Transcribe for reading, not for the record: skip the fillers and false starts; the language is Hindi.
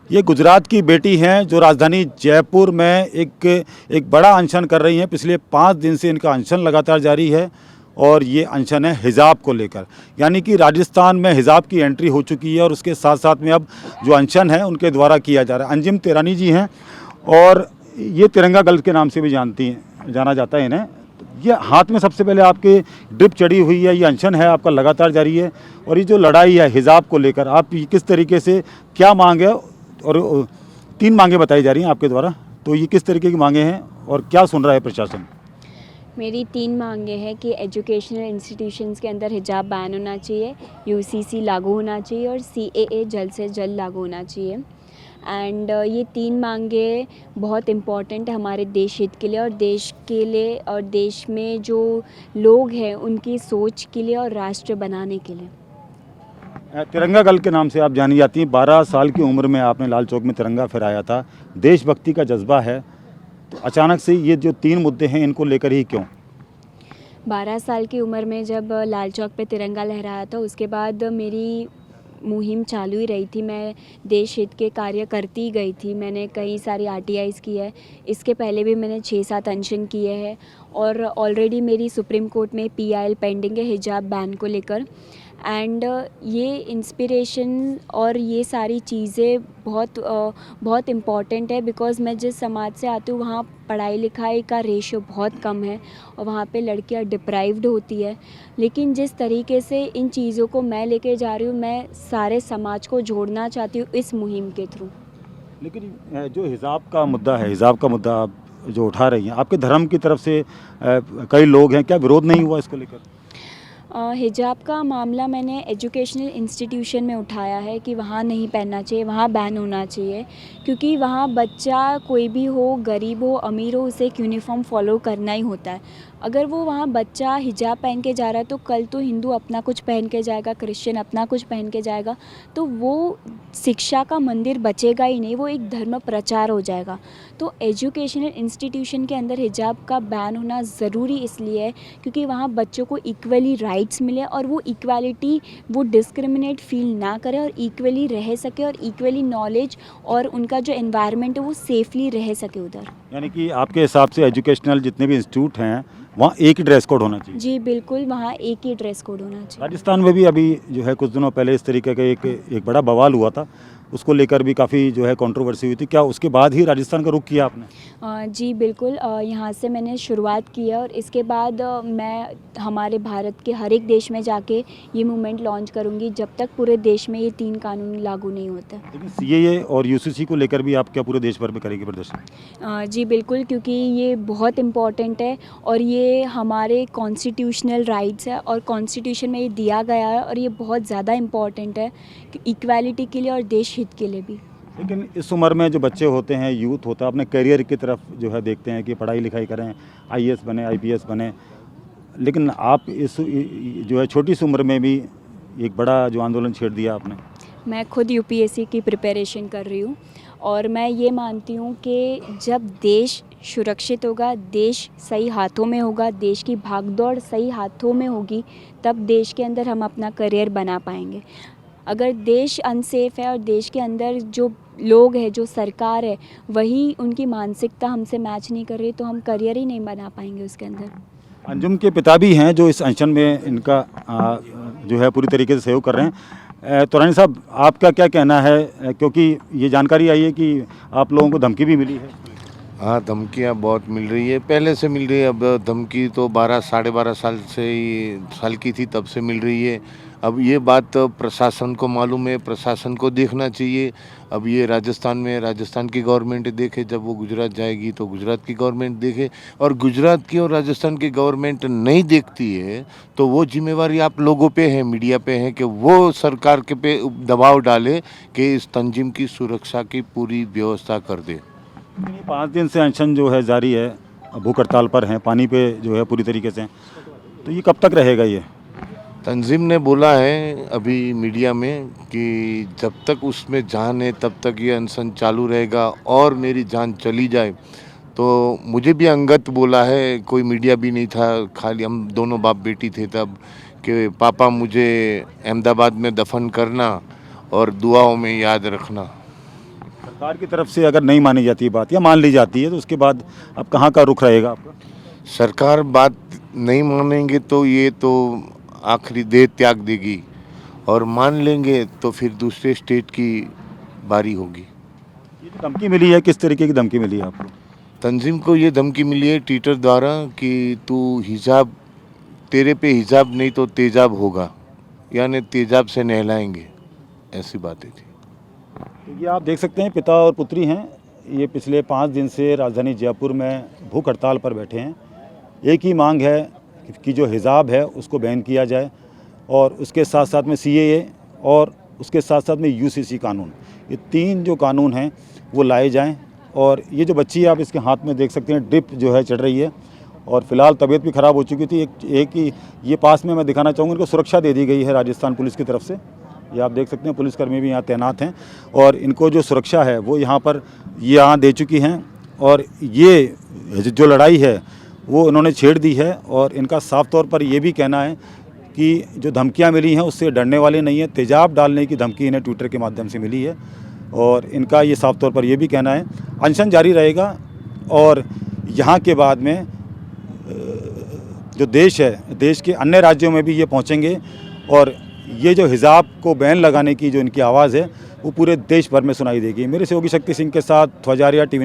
ये गुजरात की बेटी हैं जो राजधानी जयपुर में एक बड़ा अनशन कर रही हैं। पिछले 5 दिन से इनका अनशन लगातार जारी है और ये अनशन है हिजाब को लेकर, यानी कि राजस्थान में हिजाब की एंट्री हो चुकी है और उसके साथ साथ में अब जो अनशन है उनके द्वारा किया जा रहा है। अंजुम तिरानी जी हैं और ये तिरंगा गर्ल्स के नाम से भी जाना जाता है इन्हें। ये हाथ में सबसे पहले आपके ड्रिप चढ़ी हुई है, ये अनशन है आपका लगातार जारी है और ये जो लड़ाई है हिजाब को लेकर, आप किस तरीके से क्या मांग है, और 3 मांगे बताई जा रही हैं आपके द्वारा, तो ये किस तरीके की मांगे हैं और क्या सुन रहा है प्रशासन? मेरी 3 मांगे हैं कि एजुकेशनल इंस्टीट्यूशंस के अंदर हिजाब बैन होना चाहिए, यूसीसी लागू होना चाहिए और सीएए जल्द से जल्द लागू होना चाहिए। एंड ये 3 मांगे बहुत इम्पॉर्टेंट है हमारे देश हित के लिए और देश के लिए और देश में जो लोग हैं उनकी सोच के लिए और राष्ट्र बनाने के लिए। तिरंगा गर्ल के नाम से आप जानी जाती हैं। 12 साल की उम्र में आपने लाल चौक में तिरंगा फहराया था, देशभक्ति का जज्बा है, तो अचानक से ये जो 3 मुद्दे हैं इनको लेकर ही क्यों? 12 साल की उम्र में जब लाल चौक पे तिरंगा लहराया था उसके बाद मेरी मुहिम चालू ही रही थी। मैं देश हित के कार्य करती ही गई थी। मैंने कई सारी आरटीआईज़ की है, इसके पहले भी मैंने 6-7 अनशन किए हैं और ऑलरेडी मेरी सुप्रीम कोर्ट में पीआईएल पेंडिंग है हिजाब बैन को लेकर। एंड ये इंस्पिरेशन और ये सारी चीज़ें बहुत इम्पॉर्टेंट है बिकॉज़ मैं जिस समाज से आती हूँ वहाँ पढ़ाई लिखाई का रेशियो बहुत कम है और वहाँ पे लड़कियाँ डिप्राइव्ड होती है। लेकिन जिस तरीके से इन चीज़ों को मैं लेके जा रही हूँ, मैं सारे समाज को जोड़ना चाहती हूँ इस मुहिम के थ्रू। लेकिन जो हिजाब का मुद्दा है, हिजाब का मुद्दा आप जो उठा रही हैं, आपके धर्म की तरफ से कई लोग हैं, क्या विरोध नहीं हुआ इसको लेकर? हिजाब का मामला मैंने एजुकेशनल इंस्टीट्यूशन में उठाया है कि वहाँ नहीं पहनना चाहिए, वहाँ बैन होना चाहिए, क्योंकि वहाँ बच्चा कोई भी हो, गरीब हो, अमीर हो, उसे एक यूनिफ़ॉर्म फॉलो करना ही होता है। अगर वो वहाँ बच्चा हिजाब पहन के जा रहा है तो कल तो हिंदू अपना कुछ पहन के जाएगा, क्रिश्चियन अपना कुछ पहन के जाएगा, तो वो शिक्षा का मंदिर बचेगा ही नहीं, वो एक धर्म प्रचार हो जाएगा। तो एजुकेशनल इंस्टीट्यूशन के अंदर हिजाब का बैन होना ज़रूरी इसलिए है क्योंकि वहाँ बच्चों को इक्वली राइट्स मिले और वो इक्वालिटी, वो डिस्क्रिमिनेट फील ना करे और इक्वली रह सके और इक्वली नॉलेज और उनका जो एनवायरनमेंट है वो सेफली रह सके उधर। यानी कि आपके हिसाब से एजुकेशनल जितने भी इंस्टीट्यूट हैं वहाँ एक ही ड्रेस कोड होना चाहिए? जी बिल्कुल, वहाँ एक ही ड्रेस कोड होना चाहिए। राजस्थान में भी अभी जो है कुछ दिनों पहले इस तरीके का एक बड़ा बवाल हुआ था, उसको लेकर भी काफ़ी जो है कंट्रोवर्सी हुई थी, क्या उसके बाद ही राजस्थान का रुख किया आपने? जी बिल्कुल, यहाँ से मैंने शुरुआत की है और इसके बाद मैं हमारे भारत के हर एक देश में जाके ये मूवमेंट लॉन्च करूँगी जब तक पूरे देश में ये 3 कानून लागू नहीं होते। लेकिन सीएए और यूसीसी को लेकर भी आप क्या पूरे देश भर में करेंगे प्रदर्शन? जी बिल्कुल, क्योंकि ये बहुत इम्पॉर्टेंट है और ये हमारे कॉन्स्टिट्यूशनल राइट्स है और कॉन्स्टिट्यूशन में ये दिया गया है और ये बहुत ज़्यादा इम्पॉर्टेंट है कि इक्वालिटी के लिए और देश हित के लिए भी। लेकिन इस उम्र में जो बच्चे होते हैं, यूथ होता है, अपने करियर की तरफ जो है देखते हैं कि पढ़ाई लिखाई करें, आईएएस बने, आईपीएस बने, लेकिन आप इस जो है छोटी सी उम्र में भी एक बड़ा जो आंदोलन छेड़ दिया आपने। मैं खुद यूपीएससी की प्रिपरेशन कर रही हूँ और मैं ये मानती हूँ कि जब देश सुरक्षित होगा, देश सही हाथों में होगा, देश की भागदौड़ सही हाथों में होगी, तब देश के अंदर हम अपना करियर बना पाएंगे। अगर देश अनसेफ है और देश के अंदर जो लोग हैं, जो सरकार है, वही उनकी मानसिकता हमसे मैच नहीं कर रही, तो हम करियर ही नहीं बना पाएंगे उसके अंदर। अंजुम के पिता भी हैं जो इस अनशन में इनका जो है पूरी तरीके से सहयोग कर रहे हैं। तो रानी साहब, आपका क्या कहना है, क्योंकि ये जानकारी आई है कि आप लोगों को धमकी भी मिली है? हाँ, धमकियाँ बहुत मिल रही है, पहले से मिल रही है। अब धमकी तो 12-12.5 साल की थी तब से मिल रही है। अब ये बात प्रशासन को मालूम है, प्रशासन को देखना चाहिए। अब ये राजस्थान की गवर्नमेंट देखे, जब वो गुजरात जाएगी तो गुजरात की गवर्नमेंट देखे, और गुजरात की और राजस्थान की गवर्नमेंट नहीं देखती है तो वो जिम्मेवारी आप लोगों पे है, मीडिया पे है कि वो सरकार के पे दबाव डाले कि इस तंजीम की सुरक्षा की पूरी व्यवस्था कर दे। 5 दिन से अनशन जो है जारी है, भूख हड़ताल पर हैं, पानी पे जो है पूरी तरीके से, तो ये कब तक रहेगा ये? तंजीम ने बोला है अभी मीडिया में कि जब तक उसमें जान है तब तक ये अनशन चालू रहेगा, और मेरी जान चली जाए तो मुझे भी अंगत बोला है, कोई मीडिया भी नहीं था, खाली हम दोनों बाप बेटी थे तब, कि पापा मुझे अहमदाबाद में दफन करना और दुआओं में याद रखना। सरकार की तरफ से अगर नहीं मानी जाती बात या मान ली जाती है तो उसके बाद अब कहाँ का रुख रहेगा आपका? सरकार बात नहीं मानेंगे तो ये तो आखिरी देह त्याग देगी, और मान लेंगे तो फिर दूसरे स्टेट की बारी होगी। ये जो धमकी मिली है, किस तरीके की धमकी मिली है आपको? तंजीम को ये धमकी मिली है ट्विटर द्वारा कि तू हिजाब, तेरे पे हिजाब नहीं तो तेजाब होगा, यानी तेजाब से नहलाएंगे, ऐसी बातें थी। तो ये आप देख सकते हैं पिता और पुत्री हैं। ये पिछले 5 दिन से राजधानी जयपुर में भूख हड़ताल पर बैठे हैं। एक ही मांग है कि जो हिजाब है उसको बैन किया जाए और उसके साथ साथ में सीएए और उसके साथ साथ में यूसीसी कानून, ये 3 जो कानून हैं वो लाए जाएं। और ये जो बच्ची आप इसके हाथ में देख सकते हैं, ड्रिप जो है चढ़ रही है और फिलहाल तबीयत भी ख़राब हो चुकी थी। एक ही ये पास में मैं दिखाना चाहूँगा, इनको सुरक्षा दे दी गई है राजस्थान पुलिस की तरफ से। ये आप देख सकते हैं पुलिसकर्मी भी यहाँ तैनात हैं और इनको जो सुरक्षा है वो यहाँ पर यहाँ दे चुकी हैं। और ये जो लड़ाई है वो इन्होंने छेड़ दी है और इनका साफ तौर पर ये भी कहना है कि जो धमकियाँ मिली हैं उससे डरने वाले नहीं हैं। तेजाब डालने की धमकी इन्हें ट्विटर के माध्यम से मिली है और इनका ये साफ तौर पर ये भी कहना है अनशन जारी रहेगा और यहाँ के बाद में जो देश है, देश के अन्य राज्यों में भी ये पहुँचेंगे और ये जो हिजाब को बैन लगाने की जो इनकी आवाज़ है वो पूरे देश भर में सुनाई देगी। मेरे सहयोगी शक्ति सिंह के साथ ध्वजारिया, TV9।